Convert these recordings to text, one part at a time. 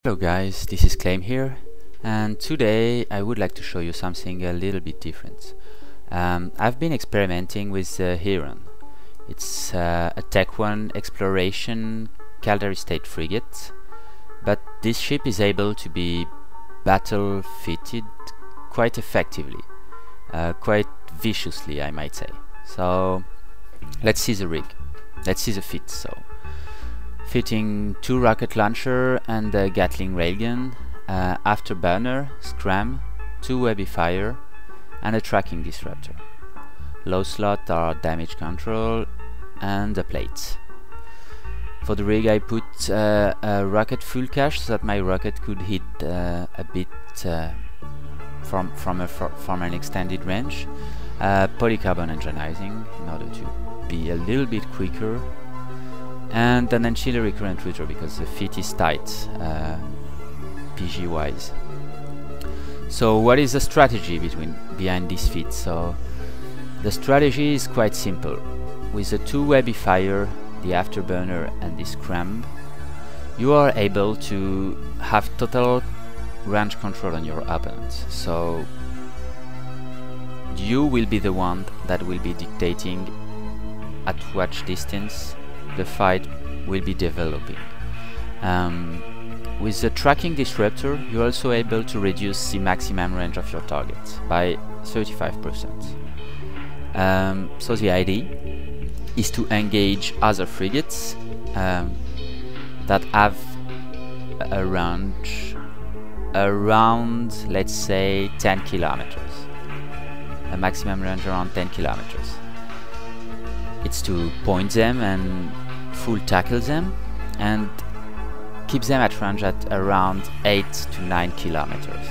Hello guys, this is Claim here, and today I would like to show you something a little bit different. I've been experimenting with Heron. It's a Tech 1 exploration Caldari State frigate, but this ship is able to be battle fitted quite effectively, quite viciously I might say. So let's see the rig, let's see the fit. Fitting 2 rocket launcher and a Gatling railgun, afterburner, scram, 2 Webby fire, and a tracking disruptor. Low slot are damage control, and a plate. For the rig I put a rocket full cache so that my rocket could hit a bit from an extended range. Polycarbon enginizing in order to be a little bit quicker, and an ancillary current router because the fit is tight PG wise. So what is the strategy behind this fit? So the strategy is quite simple. With the 2 Webby fire, the afterburner and the scram, you are able to have total range control on your opponent. So you will be the one that will be dictating at what distance the fight will be developing. With the tracking disruptor, you're also able to reduce the maximum range of your target by 35%. So the idea is to engage other frigates that have a range around, let's say, 10 kilometers. A maximum range around 10 kilometers. It's to point them and full tackle them and keep them at range at around 8 to 9 kilometers.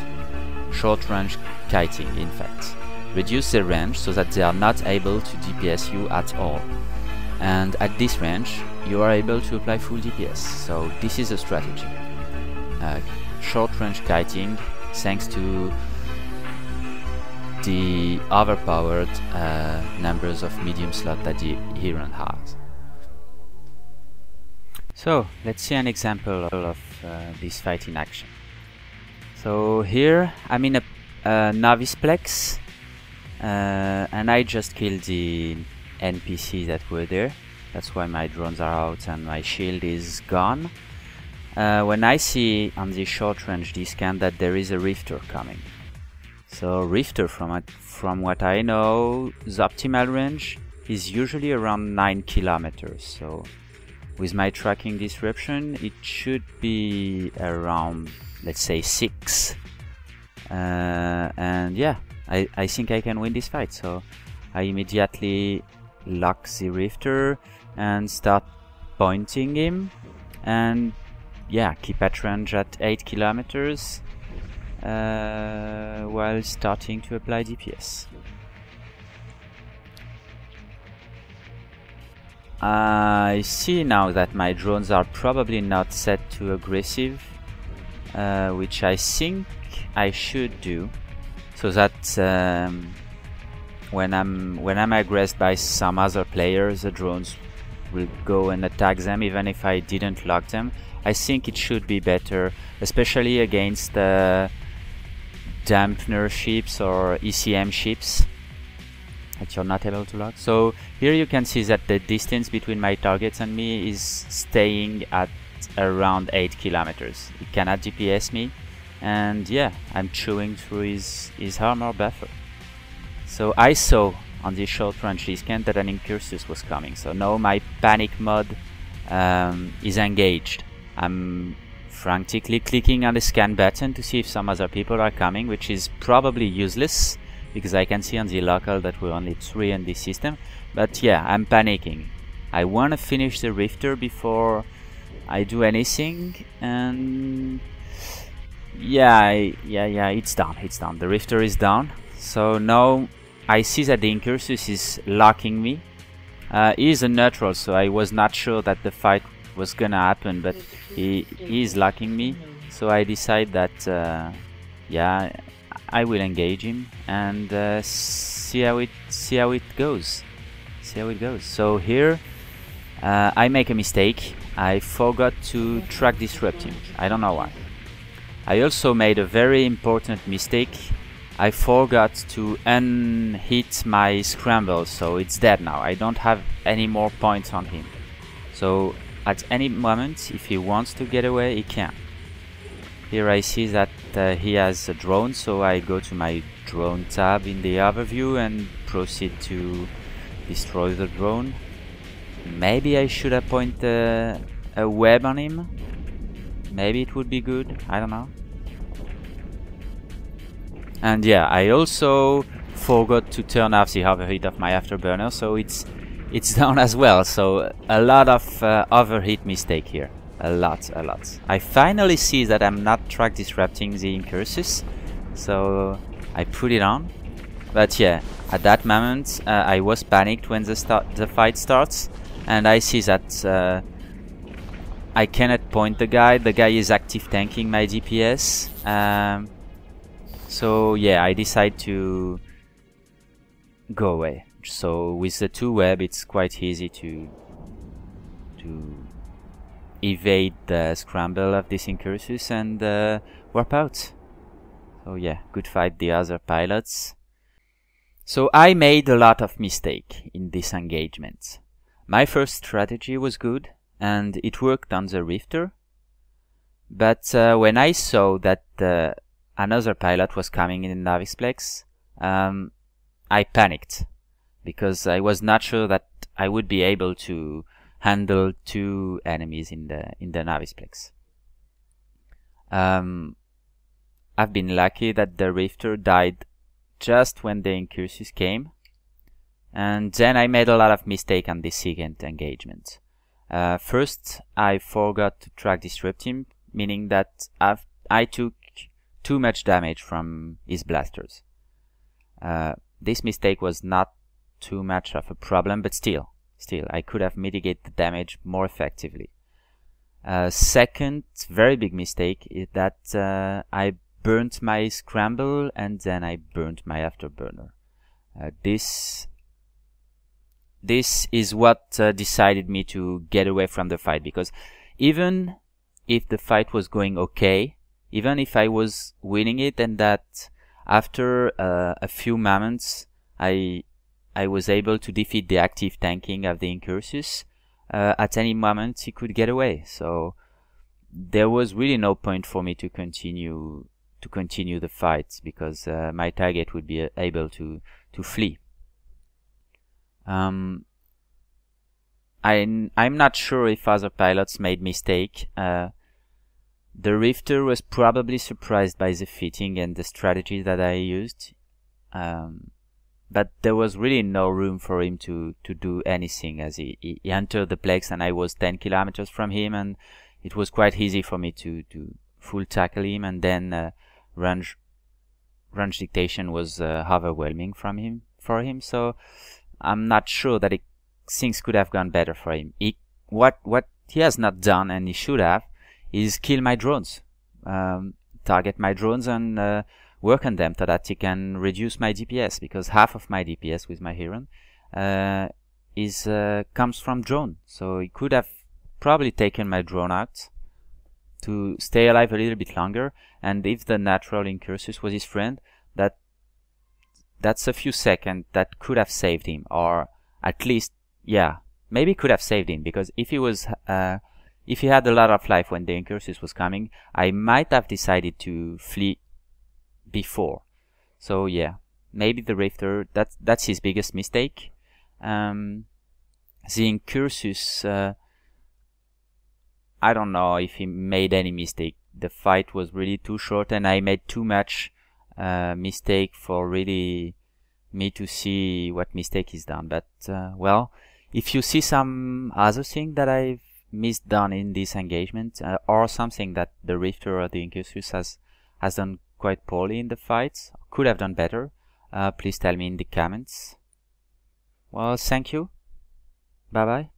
Short range kiting, in fact. Reduce the range so that they are not able to DPS you at all. And at this range you are able to apply full DPS. So this is a strategy. Short range kiting thanks to the overpowered numbers of medium slot that the Heron has. So let's see an example of this fight in action. So here I'm in a novice plex, and I just killed the NPC that were there. That's why my drones are out and my shield is gone. When I see on the short range discount that there is a rifter coming. So rifter, from what I know, the optimal range is usually around 9 kilometers. So with my tracking disruption it should be around, let's say, 6. And yeah, I think I can win this fight. So I immediately lock the rifter and start pointing him, and yeah, keep at range at 8 kilometers. While starting to apply DPS. I see now that my drones are probably not set to aggressive, which I think I should do, so that when I'm aggressed by some other players, the drones will go and attack them even if I didn't lock them. I think it should be better, especially against dampener ships or ECM ships that you're not able to lock. So here you can see that the distance between my targets and me is staying at around 8 kilometers. He cannot DPS me, and yeah, I'm chewing through his armor buffer. So I saw on the short range discount that an Incursus was coming, so now my panic mode is engaged. I'm frantically clicking on the scan button to see if some other people are coming, which is probably useless because I can see on the local that we're only 3 in this system. But yeah, I'm panicking. I want to finish the rifter before I do anything, and yeah, it's done. The rifter is down. So now I see that the Incursus is locking me. He is a neutral, so I was not sure that the fight was gonna happen, but he is locking me. So I decide that yeah, I will engage him and see how it goes. So here I make a mistake. I forgot to track disrupt him. I don't know why. I also made a very important mistake. I forgot to unhit my scramble, so it's dead now. I don't have any more points on him. So at any moment, if he wants to get away, he can. Here I see that he has a drone, so I go to my drone tab in the overview and proceed to destroy the drone. Maybe I should appoint a web on him. Maybe it would be good, I don't know. And yeah, I also forgot to turn off the overheat of my afterburner, so it's down as well. So a lot of overheat mistake here, a lot. I finally see that I'm not track disrupting the incursus, so I put it on. But yeah, at that moment I was panicked when the fight starts, and I see that I cannot point the guy. The guy is active tanking my DPS. So yeah, I decide to go away. So with the 2 web, it's quite easy to evade the scramble of this incursus and warp out. So yeah, good fight the other pilots. So I made a lot of mistake in this engagement. My first strategy was good and it worked on the Rifter, but when I saw that another pilot was coming in the Navisplex, I panicked because I was not sure that I would be able to handle 2 enemies in the Navisplex. I've been lucky that the Rifter died just when the incursus came, and then I made a lot of mistake on this second engagement. First, I forgot to track disrupt him, meaning that I took too much damage from his blasters. This mistake was not too much of a problem, but still I could have mitigated the damage more effectively. Second very big mistake is that I burnt my scramble and then I burnt my afterburner. This is what decided me to get away from the fight, because even if the fight was going okay, even if I was winning it, and that after a few moments I was able to defeat the active tanking of the incursus, at any moment he could get away. So there was really no point for me to continue the fight, because my target would be able to flee. I'm not sure if other pilots made mistake. The Rifter was probably surprised by the fitting and the strategy that I used, but there was really no room for him to do anything, as he entered the plex and I was 10 kilometers from him, and it was quite easy for me to full tackle him, and then range dictation was overwhelming for him. So I'm not sure that things could have gone better for him. What he has not done, and he should have, is kill my drones, target my drones and work on them so that he can reduce my DPS, because half of my DPS with my Heron comes from drone. So he could have probably taken my drone out to stay alive a little bit longer, and if the natural incursus was his friend, that's a few seconds that could have saved him, or at least, yeah, maybe could have saved him, because if he had a lot of life when the incursus was coming, I might have decided to flee before. So yeah, maybe the Rifter, that's his biggest mistake. The incursus, I don't know if he made any mistake. The fight was really too short, and I made too much mistake for really me to see what mistake is done. But well, if you see some other thing that I've misdone in this engagement, or something that the Rifter or the incursus has done quite poorly in the fights, could have done better, please tell me in the comments. Well, thank you. Bye bye.